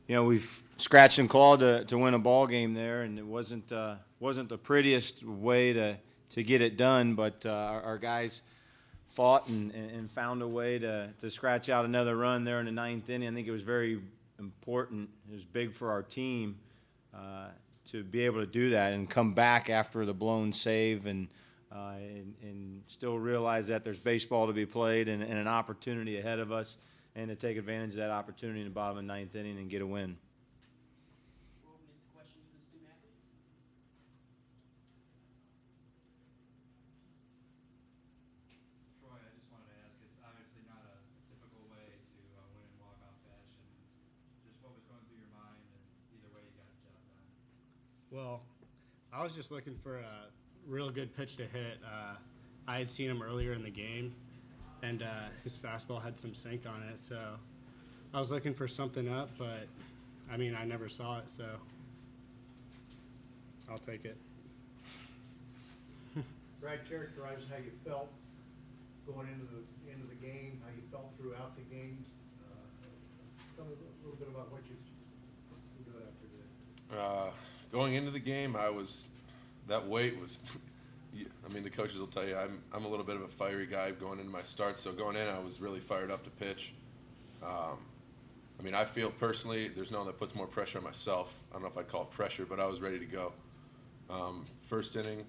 we've scratched and clawed to win a ball game there, and it wasn't the prettiest way to get it done, but our guys fought and found a way to scratch out another run there in the ninth inning. I think it was very important. It was big for our team to be able to do that and come back after the blown save and still realize that there's baseball to be played and an opportunity ahead of us, and to take advantage of that opportunity in the bottom of the ninth inning and get a win. We're opening to questions for the student athletes. Troy, I just wanted to ask, it's obviously not a typical way to win in walk-off fashion. Just what was going through your mind, and either way you got the job done? Well, I was just looking for a real good pitch to hit. I had seen him earlier in the game, and his fastball had some sink on it, so I was looking for something up, but I mean, I never saw it, so I'll take it. Brad, characterize how you felt going into the end of the game, how you felt throughout the game. Tell me a little bit about what you do after that. Going into the game, that weight was. I mean, the coaches will tell you I'm a little bit of a fiery guy going into my starts. So going in, I was really fired up to pitch. I mean, I feel personally there's no one that puts more pressure on myself. I don't know if I'd call it pressure, but I was ready to go. First inning,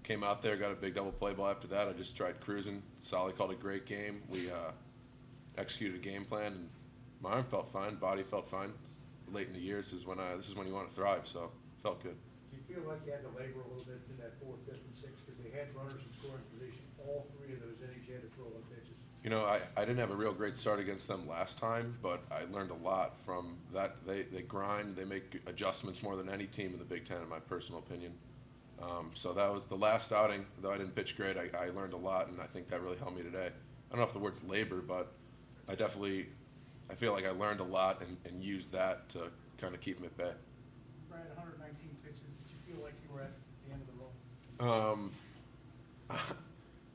came out there, got a big double play ball. After that, I just tried cruising. Solly called a great game. We executed a game plan, and my arm felt fine, body felt fine. Late in the year, this is when you want to thrive. So felt good. Do you feel like you had to labor a little bit in that fourth, fifth, and sixth because they had runners in scoring position all three of those innings? You had to throw on pitches. You know, I didn't have a real great start against them last time, but I learned a lot from that. They grind, they make adjustments more than any team in the Big Ten, in my personal opinion. So that was the last outing. Though I didn't pitch great, I learned a lot, and I think that really helped me today. I don't know if the word's labor, but I feel like I learned a lot and used that to kind of keep them at bay. Brad, 119 pitches. Did you feel like you were at the end of the road?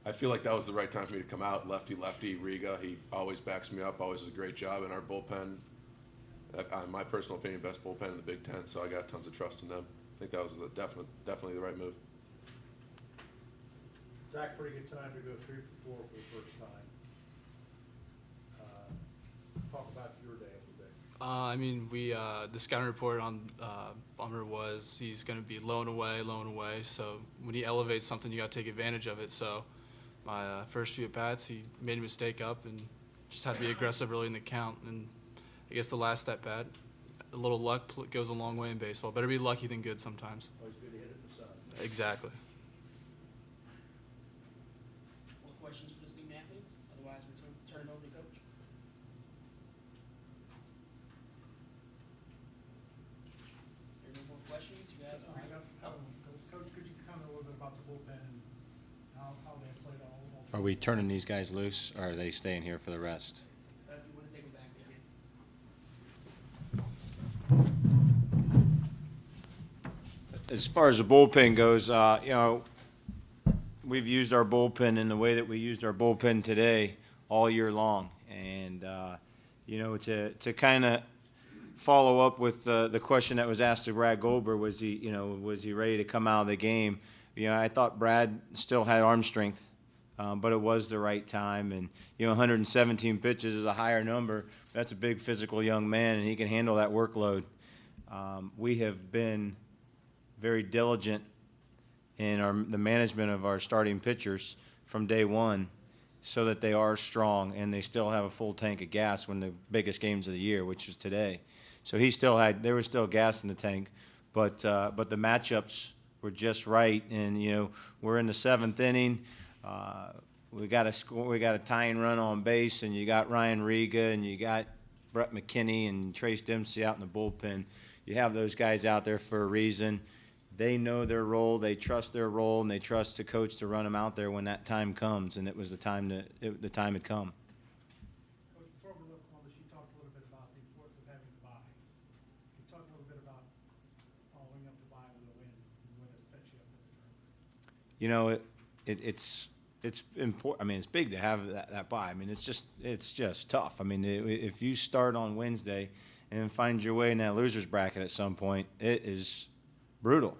I feel like that was the right time for me to come out. Lefty, Riga, he always backs me up, always does a great job. And our bullpen, in my personal opinion, best bullpen in the Big Ten, so I got tons of trust in them. I think that was definitely the right move. Zach, pretty good time to go 3 for 4 for the first time. Talk about your day a little bit. I mean, the scouting report on Bummer was he's going to be low and away. So when he elevates something, you got to take advantage of it. So my first few at-bats, he made a mistake up and just had to be aggressive early in the count. And I guess the last at-bat, a little luck goes a long way in baseball. Better be lucky than good sometimes. Always good to hit it in the sun. Exactly. More questions for the student athletes? Otherwise, we'll turn it over to Coach. There are no more questions? You guys all right? Coach, could you comment a little bit about the bullpen and how they played all? Are we turning these guys loose, or are they staying here for the rest? If you want to take them back there. As far as the bullpen goes, we've used our bullpen in the way that we used our bullpen today all year long. And, to kind of follow up with the question that was asked to Brad Goldberg, was he ready to come out of the game? I thought Brad still had arm strength, but it was the right time. And, 117 pitches is a higher number. That's a big physical young man, and he can handle that workload. We have been very diligent in the management of our starting pitchers from day one so that they are strong and they still have a full tank of gas when the biggest games of the year, which was today. So there was still gas in the tank, but the matchups were just right. And, we're in the seventh inning. We got a tying run on base, and you got Ryan Riga and you got Brett McKinney and Trace Dempsey out in the bullpen. You have those guys out there for a reason. They know their role, they trust their role, and they trust the coach to run them out there when that time comes, and it was the time had come. Coach, before we left Columbus, you talked a little bit about the importance of having the bye. Can you talk a little bit about following up the bye with a win and whether it sets you up for the tournament? It's important. I mean, it's big to have that bye. I mean, it's just tough. I mean, if you start on Wednesday and find your way in that loser's bracket at some point, it is brutal.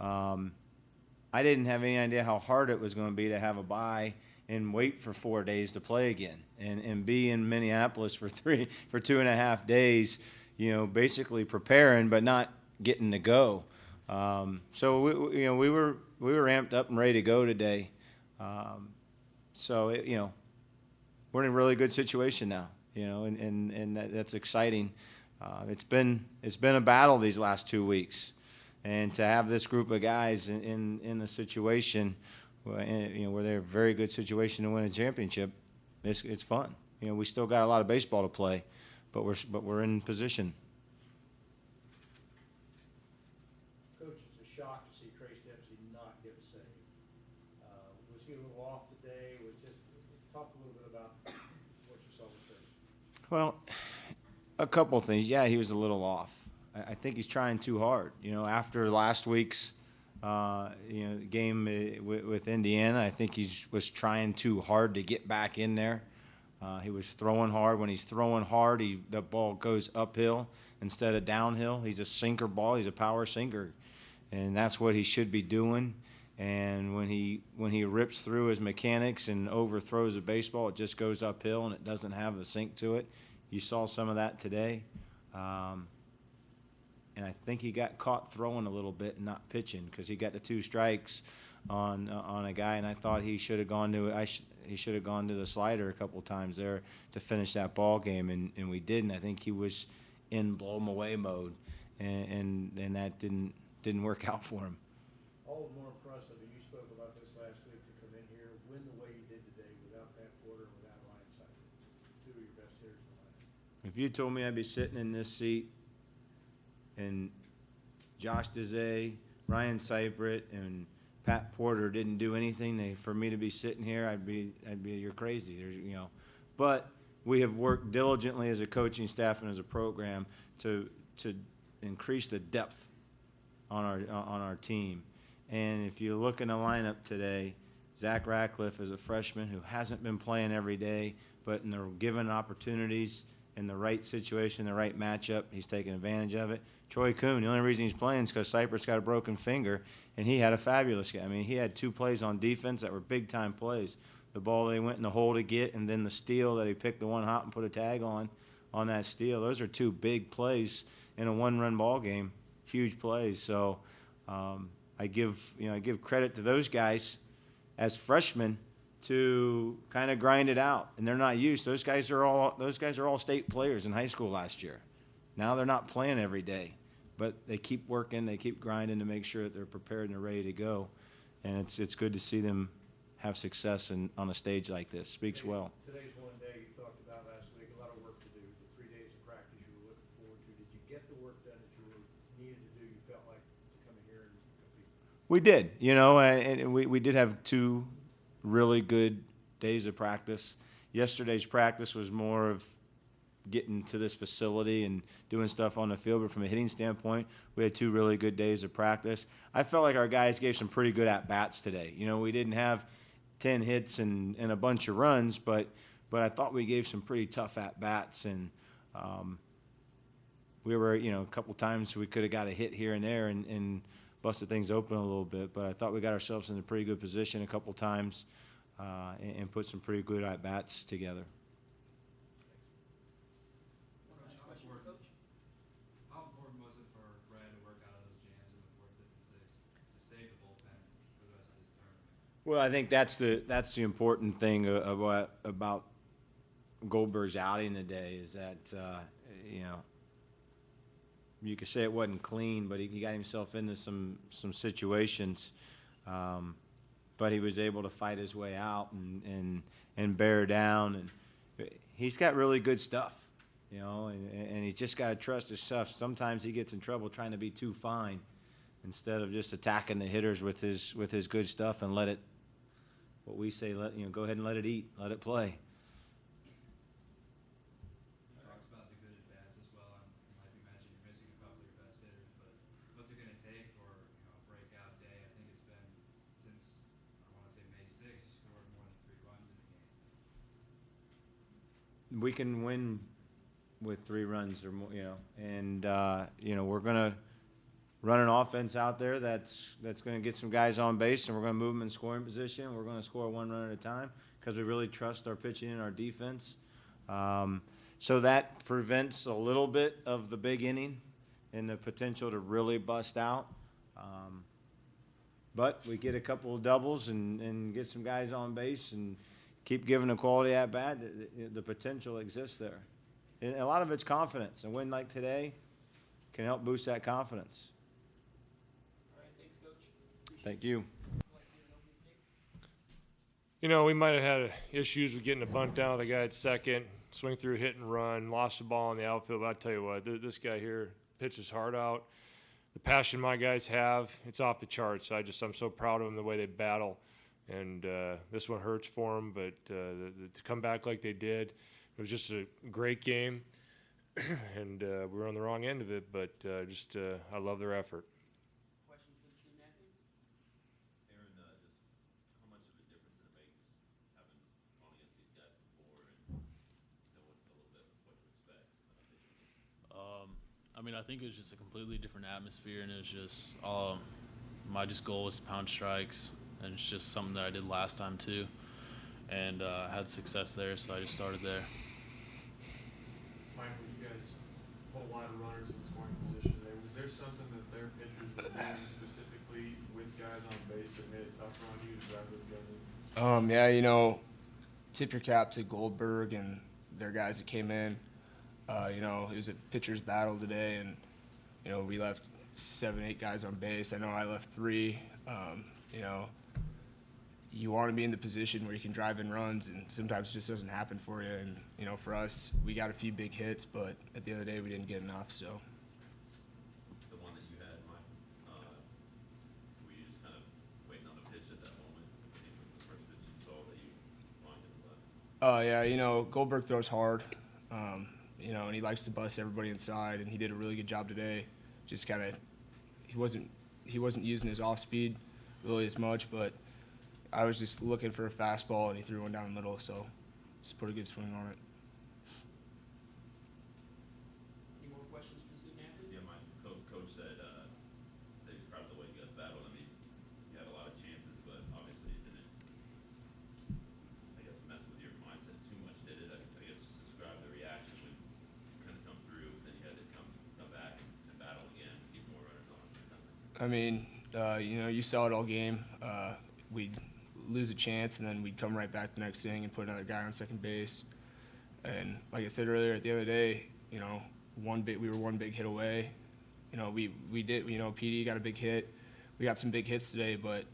I didn't have any idea how hard it was going to be to have a bye and wait for 4 days to play again, and be in Minneapolis for 2.5 days, basically preparing but not getting to go. So we were amped up and ready to go today. So we're in a really good situation now, and that's exciting. It's been a battle these last 2 weeks, and to have this group of guys in a situation, where they're in a very good situation to win a championship, it's fun. We still got a lot of baseball to play, but we're in position. Coach, it's a shock to see Trace Dempsey not get a save. Was he a little off today? Talk a little bit about what you saw with Trace. Well, a couple things. Yeah, he was a little off. I think he's trying too hard. After last week's game with Indiana, I think he was trying too hard to get back in there. He was throwing hard. When he's throwing hard, the ball goes uphill instead of downhill. He's a sinker ball. He's a power sinker, and that's what he should be doing. And when he rips through his mechanics and overthrows a baseball, it just goes uphill and it doesn't have the sink to it. You saw some of that today. And I think he got caught throwing a little bit and not pitching, because he got the 2 strikes on a guy, and I thought he should have gone to the slider a couple times there to finish that ball game, and we didn't. I think he was in blow him away mode, and that didn't work out for him. All the more impressive, and you spoke about this last week, to come in here, win the way you did today without Pat Porter and without Ryan Seifert, 2 of your best hitters in the last. If you told me I'd be sitting in this seat and Josh Dezay, Ryan Seifert, and Pat Porter didn't do anything for me to be sitting here, I'd be you're crazy. But we have worked diligently as a coaching staff and as a program to increase the depth on our team. And if you look in the lineup today, Zach Ratcliffe is a freshman who hasn't been playing every day, but in the given opportunities, in the right situation, the right matchup, he's taking advantage of it. Troy Kuhn, the only reason he's playing is because Cypress got a broken finger, and he had a fabulous game. I mean, he had 2 plays on defense that were big-time plays. The ball they went in the hole to get, and then the steal that he picked the one hop and put a tag on that steal. Those are 2 big plays in a 1-run ball game, huge plays. So I give credit to those guys as freshmen to kind of grind it out, and they're not used. Those guys are all state players in high school last year. Now they're not playing every day, but they keep working, they keep grinding to make sure that they're prepared and they're ready to go. And it's good to see them have success on a stage like this. Speaks well. Today's one day you talked about last week, a lot of work to do. The 3 days of practice you were looking forward to. Did you get the work done that you needed to do? You felt like to come in here and compete? We did, and we did have 2 really good days of practice. Yesterday's practice was more of getting to this facility and doing stuff on the field, but from a hitting standpoint, we had 2 really good days of practice. I felt like our guys gave some pretty good at-bats today. We didn't have 10 hits and a bunch of runs, but I thought we gave some pretty tough at-bats, and we were, a couple times we could have got a hit here and there and busted things open a little bit, but I thought we got ourselves in a pretty good position a couple times and put some pretty good at-bats together. How important was it for Brad to work out of those jams in the 4th, 5th, and 6th to save the bullpen for the rest of this tournament? Well, I think that's the important thing about Goldberg's outing today is that you could say it wasn't clean, but he got himself into some situations, but he was able to fight his way out and bear down, and he's got really good stuff. And he's just got to trust his stuff. Sometimes he gets in trouble trying to be too fine instead of just attacking the hitters with his good stuff and let it, what we say, go ahead and let it eat, let it play. You talked about the good at-bats as well. I might imagine you're missing a couple of your best hitters, but what's it going to take for a breakout day? I think it's been since, I want to say May 6th, you scored more than 3 runs in the game. We can win with 3 runs or more, you know. And, we're going to run an offense out there that's going to get some guys on base, and we're going to move them in scoring position. We're going to score 1 run at a time because we really trust our pitching and our defense. So that prevents a little bit of the big inning and the potential to really bust out. But we get a couple of doubles and get some guys on base and keep giving a quality at bat. The potential exists there. And a lot of it's confidence. A win like today can help boost that confidence. All right, thanks, Coach. Thank you. You know, we might have had issues with getting a bunt down with the guy at second, swing through, hit and run, lost the ball in the outfield. But I tell you what, this guy here pitches hard out. The passion my guys have, it's off the charts. I'm so proud of them, the way they battle. And this one hurts for them, but to come back like they did, it was just a great game. And we were on the wrong end of it, but I love their effort. Question for the student athletes? Aaron, just how much of a difference did it make just having gone against these guys before and knowing a little bit what to expect? I mean, I think it was just a completely different atmosphere, and it was just my goal was to pound strikes, and it's just something that I did last time too, and I had success there, so I just started there. Michael, you guys put a lot of runners in scoring position today. Was there something that their pitchers were doing specifically with guys on base that made it tougher on you to drive those guys in? Yeah, tip your cap to Goldberg and their guys that came in. It was a pitcher's battle today, and, we left 7, 8 guys on base. I know I left 3. You want to be in the position where you can drive in runs, and sometimes it just doesn't happen for you. And, for us, we got a few big hits, but at the end of the day, we didn't get enough, so. The one that you had, Mike, were you just kind of waiting on a pitch at that moment? I think the first pitch you saw that you wanted to left. Yeah, Goldberg throws hard. And he likes to bust everybody inside, and he did a really good job today. Just kind of, he wasn't using his off speed really as much, but I was just looking for a fastball, and he threw one down the middle, so just put a good swing on it. Any more questions for the student athletes? Yeah, my coach said that he's proud of the way you guys battled. I mean, you had a lot of chances, but obviously it didn't, I guess, mess with your mindset too much, did it? I guess just describe the reaction when you kind of come through, then you had to come back and battle again, keep more runners on. I mean, you saw it all game. We'd lose a chance, and then we'd come right back the next inning and put another guy on second base. And like I said earlier, at the end of the day, we were one big hit away. We did, PD got a big hit. We got some big hits today, but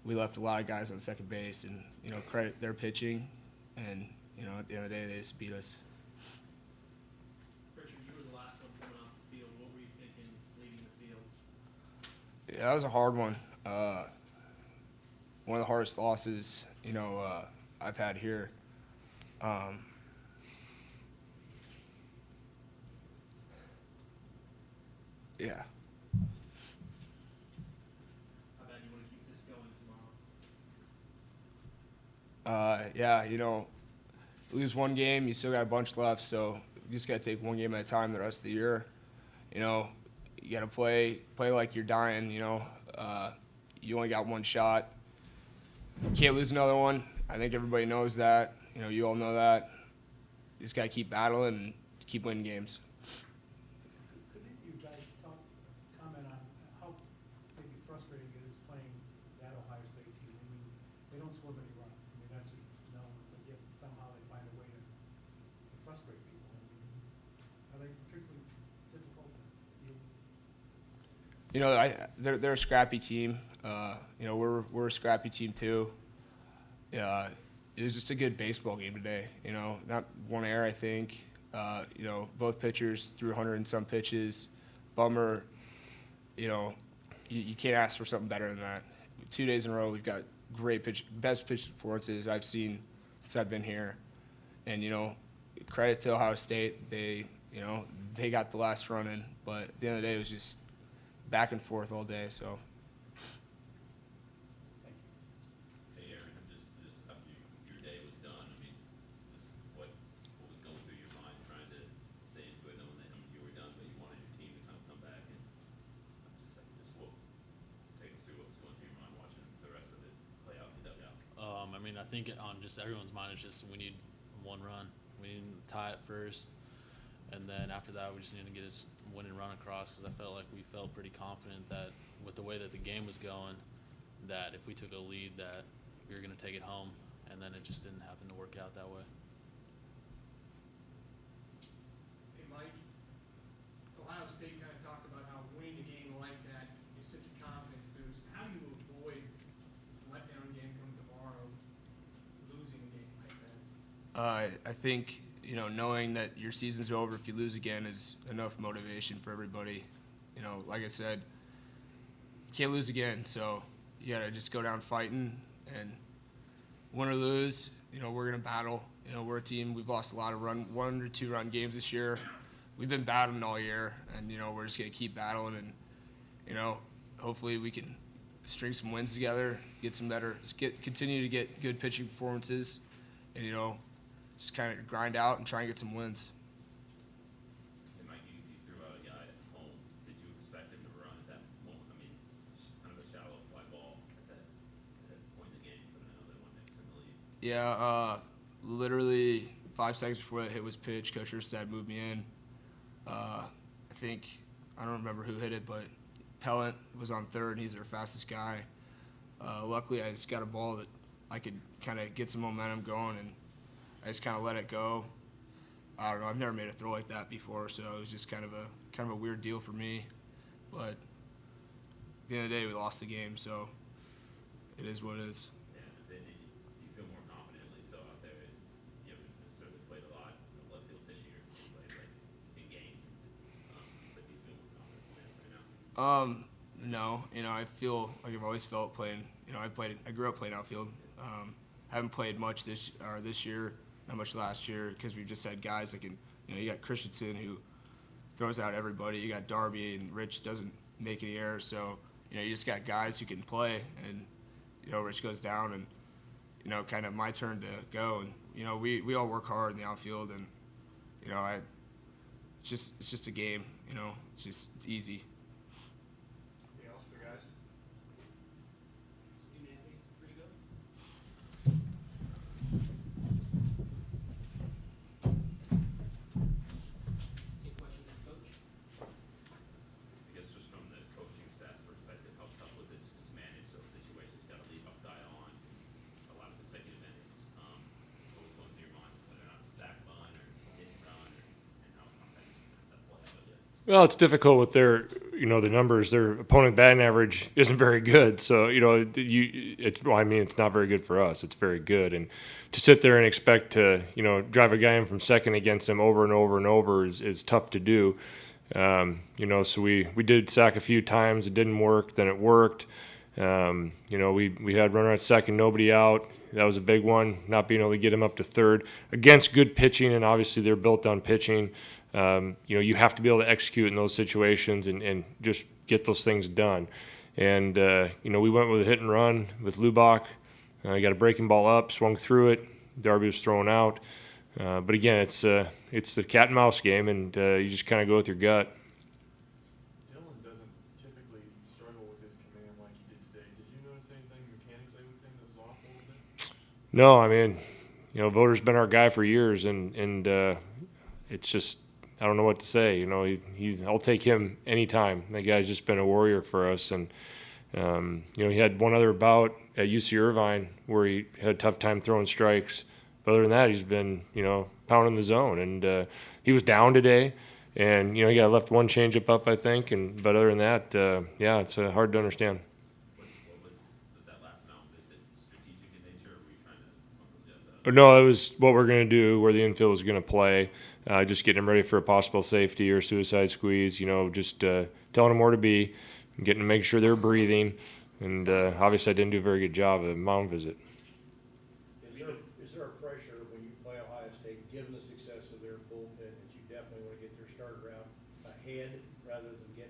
we left a lot of guys on second base, and, credit their pitching. And, at the end of the day, they just beat us. Richard, you were the last one coming off the field. What were you thinking leaving the field? Yeah, that was a hard one. One of the hardest losses, I've had here. Yeah. How bad do you want to keep this going tomorrow? Yeah, lose one game, you still got a bunch left, so you just got to take one game at a time the rest of the year. You got to play like you're dying, you only got one shot. You can't lose another one. I think everybody knows that. You all know that. You just got to keep battling and keep winning games. Couldn't you guys comment on how maybe frustrating it is playing that Ohio State team? I mean, they don't score many runs. I mean, that's just known, but yet somehow they find a way to frustrate people. I mean, are they particularly difficult to deal with? They're a scrappy team. We're a scrappy team too. It was just a good baseball game today. Not one error, I think. Both pitchers threw 100 and some pitches. Bummer. You can't ask for something better than that. 2 days in a row, we've got best pitch performances I've seen since I've been here. And credit to Ohio State. They got the last run in, but at the end of the day, it was just back and forth all day. So. Hey, Aaron, just after your day was done, I mean, just what was going through your mind trying to mean, I think on just everyone's mind is just we need one run. We need to tie it first, and then after that, we just need to get his winning run across because I felt like we felt pretty confident that with the way that the game was going, that if we took a lead, that we were going to take it home, and then it just didn't happen to work out that way. Hey, Mike, Ohio State kind of talked about how winning a game like that is such a confidence boost. How do you avoid a letdown game come tomorrow, losing a game like that? I think, knowing that your season's over if you lose again is enough motivation for everybody. Like I said, you can't lose again, so you got to just go down fighting, and win or lose, we're going to battle. We're a team, we've lost a lot of 1 or 2 run games this year. We've been battling all year, and, we're just going to keep battling, and, hopefully we can string some wins together, continue to get good pitching performances, and, just kind of grind out and try and get some wins. And Mike, you threw out a guy at home. Did you expect him to run at that moment? I mean, kind of a shallow fly ball at that point in the game, but another one next in the lead. Yeah, literally 5 seconds before that hit was pitched, Coach Erstad moved me in. I don't remember who hit it, but Pellant was on third, and he's their fastest guy. Luckily, I just got a ball that I could kind of get some momentum going, and I just kind of let it go. I don't know. I've never made a throw like that before, so it was just kind of a weird deal for me. But at the end of the day, we lost the game, so it is what it is. Yeah, but then you feel more confidently so out there. You haven't necessarily played a lot in the left field this year. You played like in games, but do you feel more confident playing right now? No, I feel like I've always felt playing. I grew up playing outfield. Haven't played much this year, not much last year, because we've just had guys that can. You got Christensen who throws out everybody. You got Darby, and Rich doesn't make any errors. So you just got guys who can play, and Rich goes down, and kind of my turn to go. And we all work hard in the outfield, and it's just a game. It's easy. Anything else for guys? Student athletes, free to go. Any questions, Coach? I guess just from the coaching staff perspective, how tough was it to just manage those situations? You got a leadoff guy on a lot of consecutive innings. What was going through your mind, whether or not to stack bunt or hit and run, and how that's what happened? Well, it's difficult with their, the numbers. Their opponent batting average isn't very good. So, it's not very good for us. It's very good. And to sit there and expect to, drive a guy in from second against them over and over and over is tough to do. So we did sack a few times. It didn't work. Then it worked. We had runner at second, nobody out. That was a big one, not being able to get him up to third against good pitching, and obviously they're built on pitching. You have to be able to execute in those situations and just get those things done. And, we went with a hit and run with Lubach. He got a breaking ball up, swung through it. Darby was thrown out. But again, it's the cat and mouse game, and you just kind of go with your gut. Dylan doesn't typically struggle with his command like he did today. Did you notice anything mechanically with him that was off a little bit? No, Voter's been our guy for years, and it's just, I don't know what to say. I'll take him anytime. That guy's just been a warrior for us. And, he had one other bout at UC Irvine where he had a tough time throwing strikes. But other than that, he's been, pounding the zone. And he was down today. And, he got left one changeup up, I think. But other than that, it's hard to understand. Was that last mound visit strategic in nature, or were you trying to No, it was what we're going to do, where the infield is going to play. Just getting them ready for a possible safety or suicide squeeze, just telling them where to be, and getting to make sure they're breathing. And obviously I didn't do a very good job of the mound visit. Is there a pressure when you play Ohio State, given the success of their bullpen, that you definitely want to get their starter out ahead rather than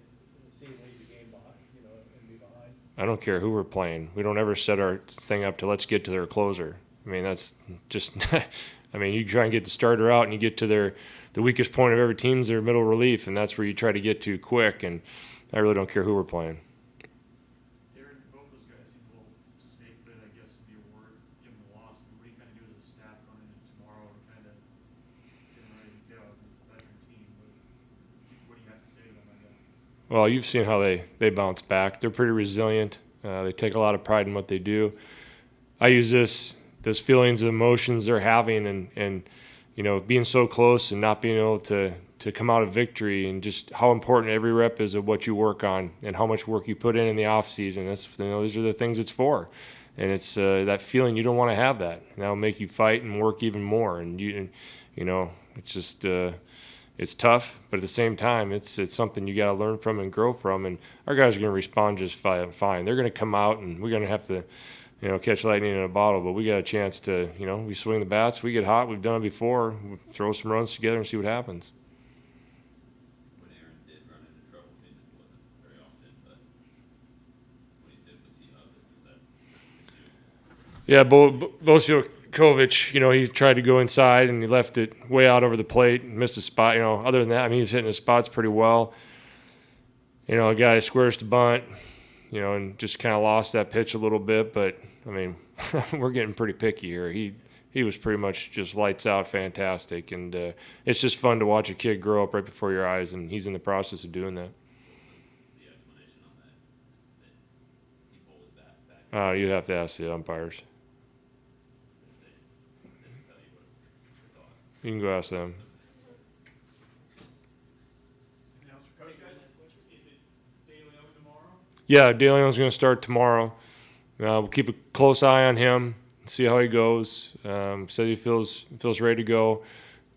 see them leave the game behind, and be behind? I don't care who we're playing. We don't ever set our thing up to let's get to their closer. That's just you try and get the starter out, and you get to the weakest point of every team's their middle relief, and that's where you try to get to quick. And I really don't care who we're playing. Darren, both those guys seem a little snake bit, I guess would be a word, given the loss Well, you've seen how they bounce back. They're pretty resilient. They take a lot of pride in what they do. I use those feelings and emotions they're having and being so close and not being able to come out of victory, and just how important every rep is of what you work on and how much work you put in the off season. These are the things it's for. And it's that feeling, you don't want to have that. And that'll make you fight and work even more. And it's just it's tough, but at the same time, it's something you got to learn from and grow from. And our guys are going to respond just fine. They're going to come out, and we're going to have to, catch lightning in a bottle. But we got a chance to, we swing the bats, we get hot. We've done it before. We throw some runs together and see what happens. When Aaron did run into trouble, it wasn't very often, but when he did, was he up? Was that? Yeah, Bosiakovic, he tried to go inside and he left it way out over the plate and missed a spot. Other than that, I mean, he's hitting his spots pretty well. A guy squares to bunt, and just kind of lost that pitch a little bit. But, I mean, we're getting pretty picky here. He was pretty much just lights out fantastic. And it's just fun to watch a kid grow up right before your eyes, and he's in the process of doing that. The explanation on that he pulled his bat back. You'd have to ask the umpires. You can go ask them. Yeah, DeLeon's going to start tomorrow. We'll keep a close eye on him, see how he goes. Said he feels ready to go,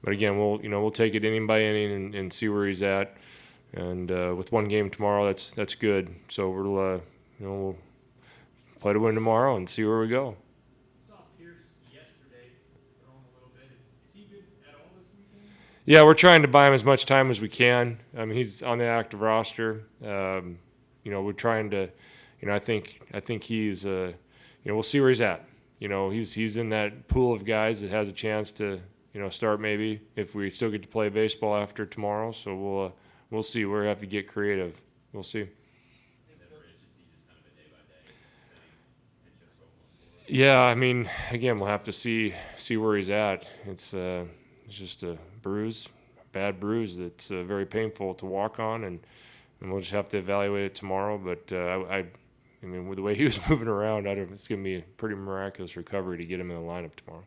but again, we'll take it inning by inning and see where he's at. And with one game tomorrow, that's good. So we'll play to win tomorrow and see where we go. Yeah, we're trying to buy him as much time as we can. I mean, he's on the active roster. We're trying to, I think he's, we'll see where he's at. He's in that pool of guys that has a chance to, start maybe if we still get to play baseball after tomorrow. So we'll see. We'll have to get creative. We'll see. Yeah, I mean, again, we'll have to see where he's at. It's just a bad bruise that's very painful to walk on, and we'll just have to evaluate it tomorrow. But I mean, with the way he was moving around, it's going to be a pretty miraculous recovery to get him in the lineup tomorrow.